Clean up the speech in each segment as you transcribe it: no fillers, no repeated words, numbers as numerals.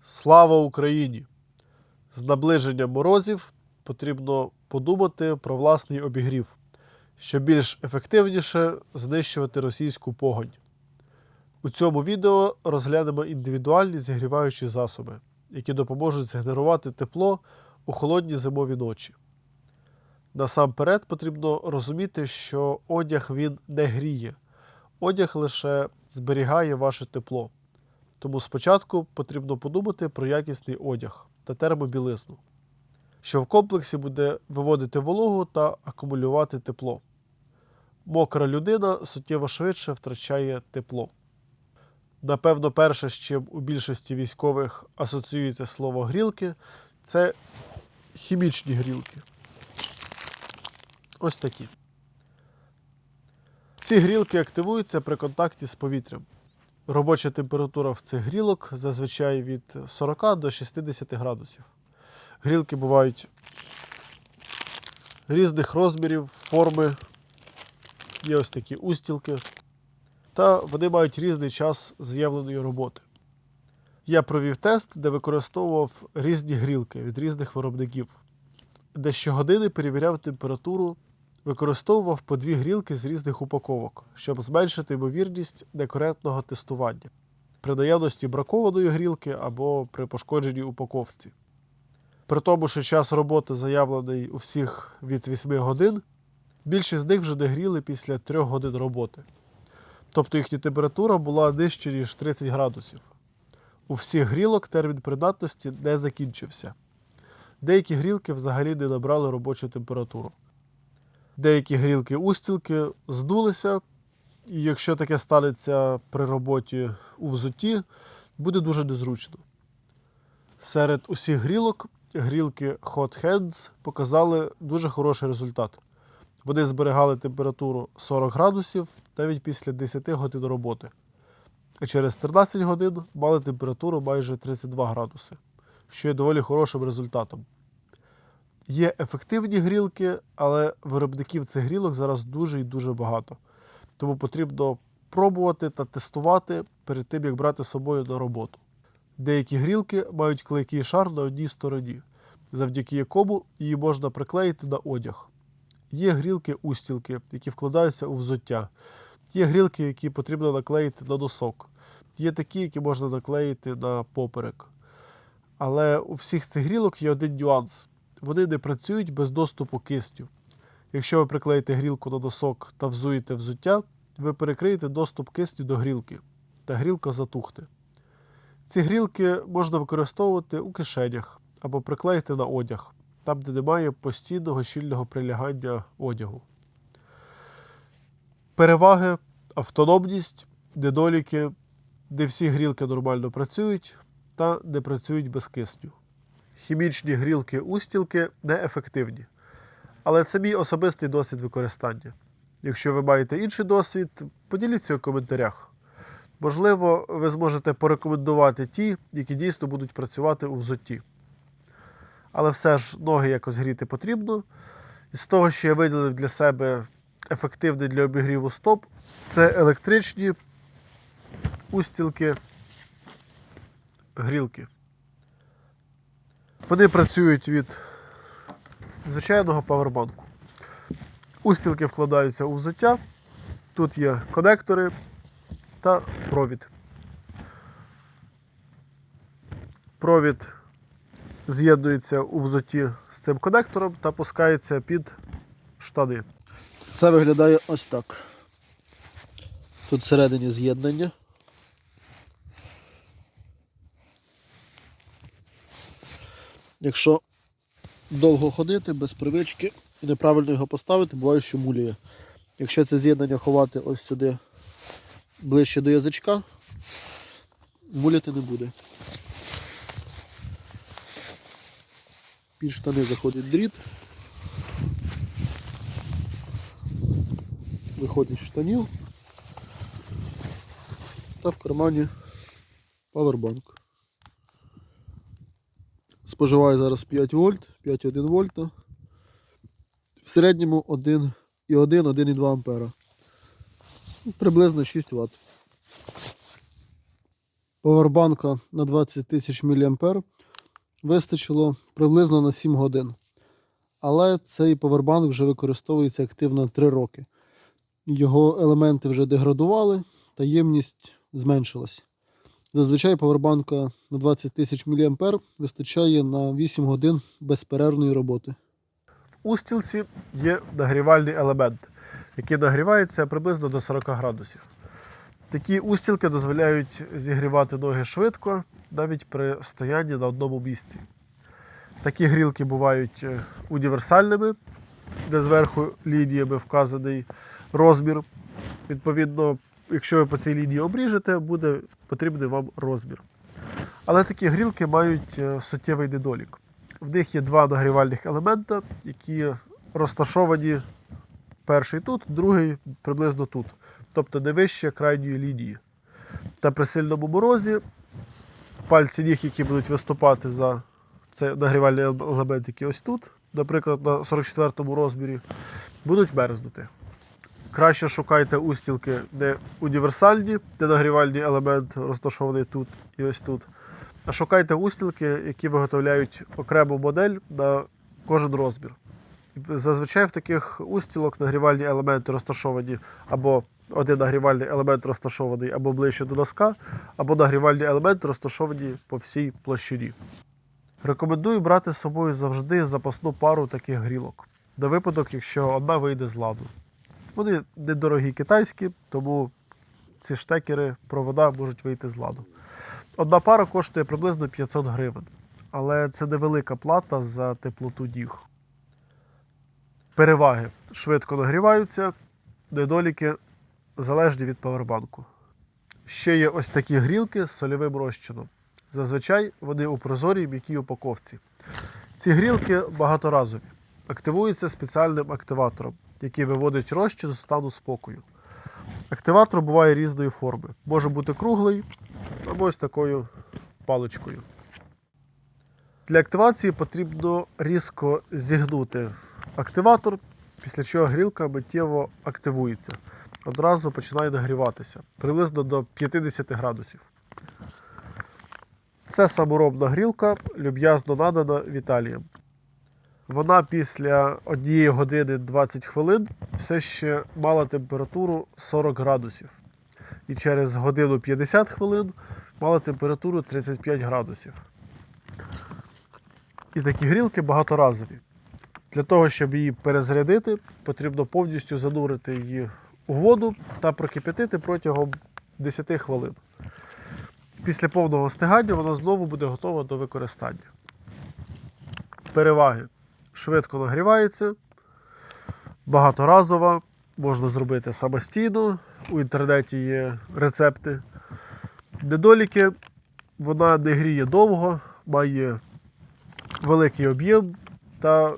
Слава Україні! З наближенням морозів потрібно подумати про власний обігрів, щоб більш ефективніше знищувати російську погонь. У цьому відео розглянемо індивідуальні зігріваючі засоби, які допоможуть згенерувати тепло у холодні зимові ночі. Насамперед потрібно розуміти, що одяг він не гріє. Одяг лише зберігає ваше тепло. Тому спочатку потрібно подумати про якісний одяг та термобілизну, що в комплексі буде виводити вологу та акумулювати тепло. Мокра людина суттєво швидше втрачає тепло. Напевно, перше, з чим у більшості військових асоціюється слово «грілки», це хімічні грілки. Ось такі. Ці грілки активуються при контакті з повітрям. Робоча температура в цих грілок зазвичай від 40 до 60 градусів. Грілки бувають різних розмірів, форми, є ось такі устілки, та вони мають різний час з'явленої роботи. Я провів тест, де використовував різні грілки від різних виробників, де щогодини перевіряв температуру, використовував по 2 грілки з різних упаковок, щоб зменшити ймовірність некоректного тестування при наявності бракованої грілки або при пошкодженій упаковці. При тому, що час роботи заявлений у всіх від 8 годин, більшість з них вже не гріли після 3 годин роботи. Тобто їхня температура була нижче, ніж 30 градусів. У всіх грілок термін придатності не закінчився. Деякі грілки взагалі не набрали робочу температуру. Деякі грілки-устілки здулися, і якщо таке станеться при роботі у взутті, буде дуже незручно. Серед усіх грілок, грілки Hot Hands показали дуже хороший результат. Вони зберігали температуру 40 градусів навіть після 10 годин роботи. А через 13 годин мали температуру майже 32 градуси, що є доволі хорошим результатом. Є ефективні грілки, але виробників цих грілок зараз дуже і дуже багато. Тому потрібно пробувати та тестувати перед тим, як брати з собою на роботу. Деякі грілки мають клейкий шар на одній стороні, завдяки якому її можна приклеїти на одяг. Є грілки-устілки, які вкладаються у взуття. Є грілки, які потрібно наклеїти на носок. Є такі, які можна наклеїти на поперек. Але у всіх цих грілок є один нюанс. Вони не працюють без доступу кисню. Якщо ви приклеїте грілку на носок та взуєте взуття, ви перекриєте доступ кисню до грілки, та грілка затухне. Ці грілки можна використовувати у кишенях або приклеїти на одяг, там, де немає постійного щільного прилягання одягу. Переваги, автономність, недоліки, не всі грілки нормально працюють та не працюють без кисню. Хімічні грілки-устілки неефективні. Але це мій особистий досвід використання. Якщо ви маєте інший досвід, поділіться у коментарях. Можливо, ви зможете порекомендувати ті, які дійсно будуть працювати у взутті. Але все ж ноги якось гріти потрібно. І з того, що я виділив для себе ефективний для обігріву стоп, це електричні устілки-грілки. Вони працюють від звичайного павербанку. Устілки вкладаються у взуття, тут є конектори та провід. Провід з'єднується у взутті з цим конектором та пускається під штани. Це виглядає ось так. Тут всередині з'єднання. Якщо довго ходити, без привички і неправильно його поставити, буває, що муляє. Якщо це з'єднання ховати ось сюди, ближче до язичка, муляти не буде. Під штани заходить дріт, виходить з штанів та в кармані павербанк. Споживає зараз 5 вольт, 5,1 вольта. В середньому 1,1-1,2 ампера. Приблизно 6 Вт. Повербанка на 20 тисяч мА вистачило приблизно на 7 годин. Але цей повербанк вже використовується активно 3 роки. Його елементи вже деградували та ємність зменшилась. Зазвичай повербанка на 20 тисяч мА вистачає на 8 годин безперервної роботи. В устілці є нагрівальний елемент, який нагрівається приблизно до 40 градусів. Такі устілки дозволяють зігрівати ноги швидко, навіть при стоянні на одному місці. Такі грілки бувають універсальними, де зверху лініями вказаний розмір. Відповідно, якщо ви по цій лінії обріжете, буде потрібний вам розмір. Але такі грілки мають суттєвий недолік. В них є два нагрівальних елемента, які розташовані перший тут, другий приблизно тут. Тобто не вище крайньої лінії. Та при сильному морозі пальці ніг, які будуть виступати за цей нагрівальний елемент, який ось тут, наприклад, на 44-му розмірі, будуть мерзнути. Краще шукайте устілки не універсальні, де нагрівальний елемент розташований тут і ось тут. А шукайте устілки, які виготовляють окрему модель на кожен розмір. Зазвичай в таких устілок нагрівальні елементи розташовані або один нагрівальний елемент розташований або ближче до носка, або нагрівальні елементи розташовані по всій площині. Рекомендую брати з собою завжди запасну пару таких грілок, на випадок, якщо одна вийде з ладу. Вони недорогі китайські, тому ці штекери, провода можуть вийти з ладу. Одна пара коштує приблизно 500 гривень, але це невелика плата за теплоту ніг. Переваги: швидко нагріваються, недоліки залежні від павербанку. Ще є ось такі грілки з сольовим розчином. Зазвичай вони у прозорій м'якій упаковці. Ці грілки багаторазові. Активуються спеціальним активатором, який виводить розчин з стану спокою. Активатор буває різної форми. Може бути круглий або ось такою паличкою. Для активації потрібно різко зігнути активатор, після чого грілка миттєво активується. Одразу починає нагріватися, приблизно до 50 градусів. Це саморобна грілка, люб'язно надана Віталієм. Вона після 1 години 20 хвилин все ще мала температуру 40 градусів. І через годину 50 хвилин мала температуру 35 градусів. І такі грілки багаторазові. Для того, щоб її перезарядити, потрібно повністю занурити її у воду та прокип'ятити протягом 10 хвилин. Після повного остигання вона знову буде готова до використання. Переваги: швидко нагрівається, багаторазова, можна зробити самостійно, у інтернеті є рецепти. Недоліки: вона не гріє довго, має великий об'єм та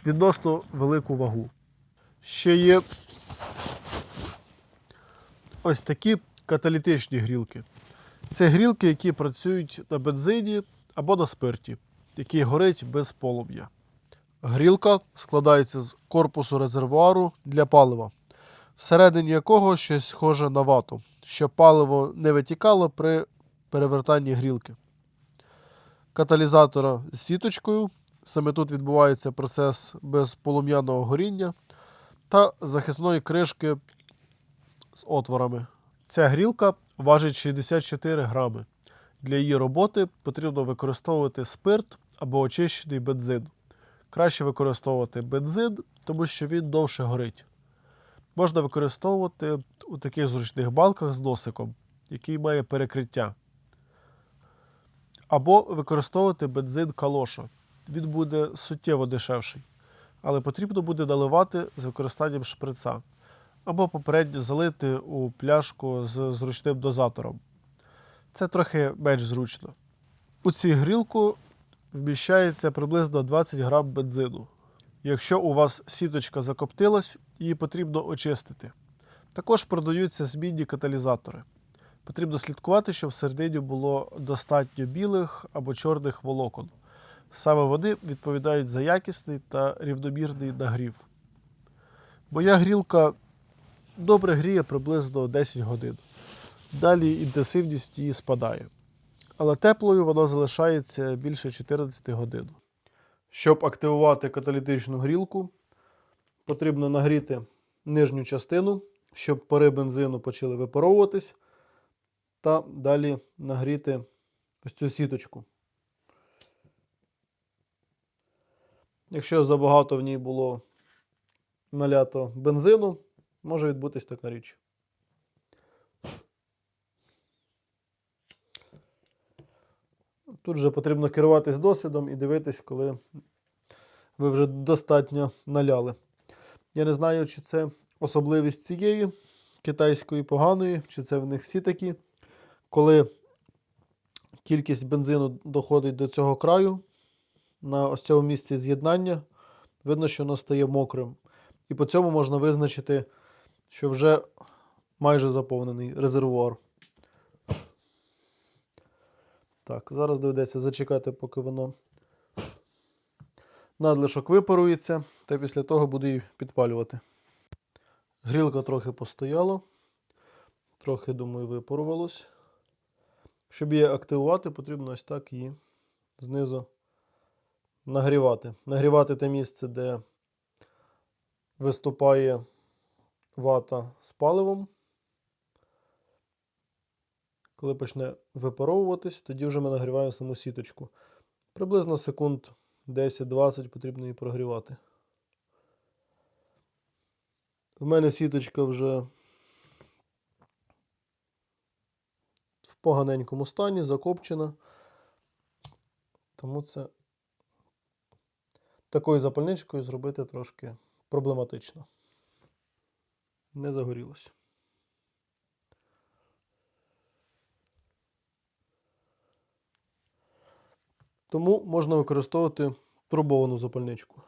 відносно велику вагу. Ще є ось такі каталітичні грілки. Це грілки, які працюють на бензині або на спирті, який горить без полум'я. Грілка складається з корпусу резервуару для палива, всередині якого щось схоже на вату, щоб паливо не витікало при перевертанні грілки. Каталізатора з сіточкою, саме тут відбувається процес безполум'яного горіння, та захисної кришки з отворами. Ця грілка важить 64 грами. Для її роботи потрібно використовувати спирт або очищений бензин. Краще використовувати бензин, тому що він довше горить. Можна використовувати у таких зручних балках з носиком, який має перекриття. Або використовувати бензин калоша. Він буде суттєво дешевший, але потрібно буде наливати з використанням шприца. Або попередньо залити у пляшку з зручним дозатором. Це трохи менш зручно. У цю грілку вміщається приблизно 20 грам бензину. Якщо у вас сіточка закоптилась, її потрібно очистити. Також продаються змінні каталізатори. Потрібно слідкувати, щоб всередині було достатньо білих або чорних волокон. Саме вони відповідають за якісний та рівномірний нагрів. Моя грілка добре гріє приблизно 10 годин. Далі інтенсивність її спадає. але теплою вона залишається більше 14 годин. Щоб активувати каталітичну грілку, потрібно нагріти нижню частину, щоб пари бензину почали випаровуватись, та далі нагріти ось цю сіточку. Якщо забагато в ній було налято бензину, може відбутись така річ. Тут же потрібно керуватись досвідом і дивитись, коли ви вже достатньо наляли. Я не знаю, чи це особливість цієї китайської поганої, чи це в них всі такі. Коли кількість бензину доходить до цього краю, на ось цьому місці з'єднання, видно, що воно стає мокрим. І по цьому можна визначити, що вже майже заповнений резервуар. Так, зараз доведеться зачекати, поки воно надлишок випарується, та після того буду її підпалювати. Грілка трохи постояла, трохи, думаю, випарувалось. Щоб її активувати, потрібно ось так її знизу нагрівати. Нагрівати те місце, де виступає вата з паливом. Коли почне випаровуватись, тоді вже ми нагріваємо саму сіточку. Приблизно секунд 10-20 потрібно її прогрівати. В мене сіточка вже в поганенькому стані, закопчена. Тому це такою запальничкою зробити трошки проблематично. Не загорілося. Тому можна використовувати турбовану запальничку.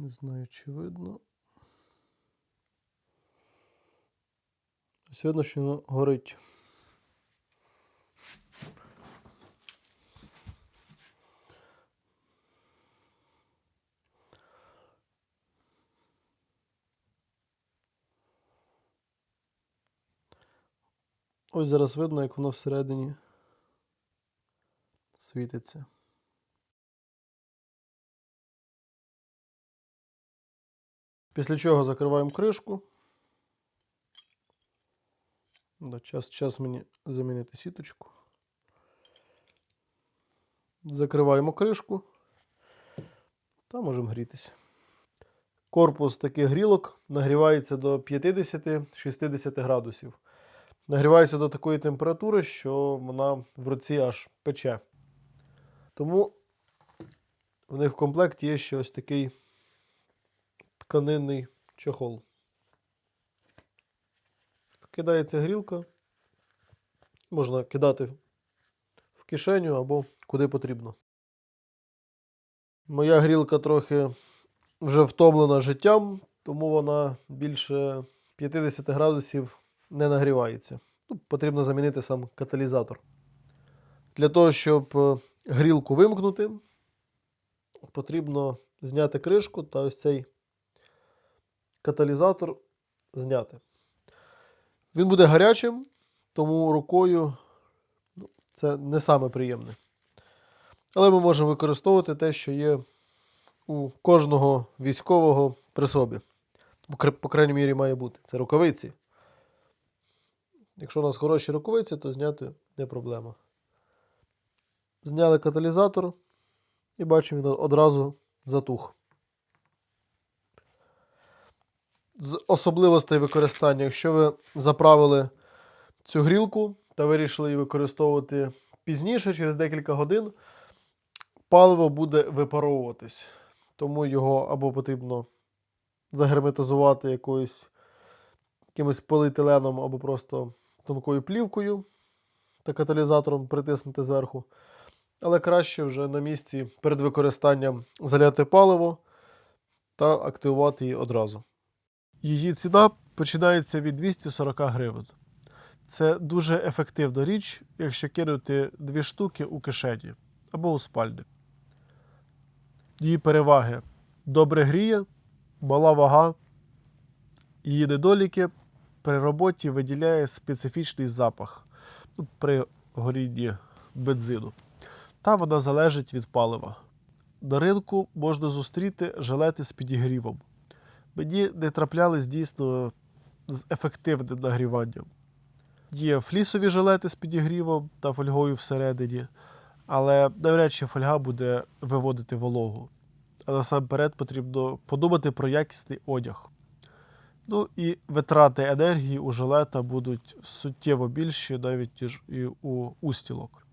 Не знаю, чи видно. Ось видно, що воно горить. Ось зараз видно, як воно всередині світиться. Після чого закриваємо кришку. Час мені замінити сіточку. Закриваємо кришку та можемо грітися. Корпус таких грілок нагрівається до 50-60 градусів. Нагрівається до такої температури, що вона в руці аж пече. Тому в них в комплекті є ще ось такий тканинний чохол. Кидається грілка, можна кидати в кишеню або куди потрібно. Моя грілка трохи вже втомлена життям, тому вона більше 50 градусів не нагрівається. Потрібно замінити сам каталізатор. Для того, щоб грілку вимкнути, потрібно зняти кришку та ось цей каталізатор зняти. Він буде гарячим, тому рукою це не саме приємне. Але ми можемо використовувати те, що є у кожного військового при собі. По крайній мірі має бути. Це рукавиці. Якщо у нас хороші рукавиці, то зняти не проблема. Зняли каталізатор і бачимо, він одразу затух. З особливостей використання, якщо ви заправили цю грілку та вирішили її використовувати пізніше, через декілька годин, паливо буде випаровуватись. Тому його або потрібно загерметизувати якимось поліетиленом, або просто тонкою плівкою. та каталізатором притиснути зверху. Але краще вже на місці перед використанням заляти паливо та активувати її одразу. Її ціна починається від 240 гривень. Це дуже ефективна річ, якщо кинути 2 штуки у кишені або у спальник. Її переваги: добре гріє, мала вага. Її недоліки: при роботі виділяє специфічний запах при горінні бензину. Та вона залежить від палива. На ринку можна зустріти жилети з підігрівом. Мені не траплялись дійсно з ефективним нагріванням. Є флісові жилети з підігрівом та фольгою всередині, але навряд чи фольга буде виводити вологу. А насамперед потрібно подумати про якісний одяг. Ну і витрати енергії у жилета будуть суттєво більші навіть ніж і у устілок.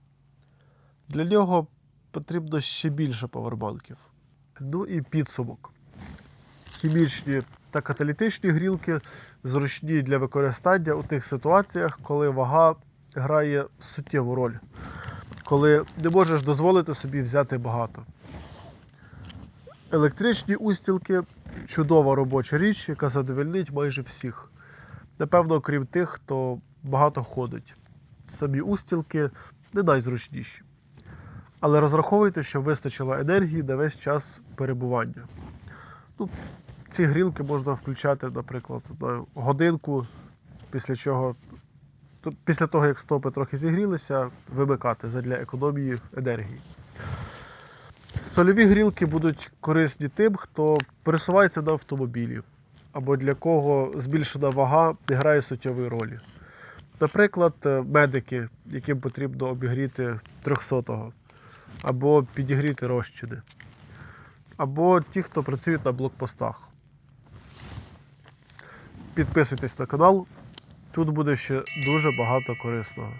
Для нього потрібно ще більше павербанків. Ну і підсумок. Хімічні та каталітичні грілки зручні для використання у тих ситуаціях, коли вага грає суттєву роль, коли не можеш дозволити собі взяти багато. Електричні устілки – чудова робоча річ, яка задовольнить майже всіх. Напевно, окрім тих, хто багато ходить. Самі устілки не найзручніші. Але розраховуйте, що вистачило енергії на весь час перебування. Ці грілки можна включати, наприклад, на годинку, після того, як стопи трохи зігрілися, вимикати задля економії енергії. Сольові грілки будуть корисні тим, хто пересувається на автомобілі, або для кого збільшена вага не грає суттєвої ролі. Наприклад, медики, яким потрібно обігріти 300-го, або підігріти розчини, або ті, хто працюють на блокпостах. Підписуйтесь на канал, тут буде ще дуже багато корисного.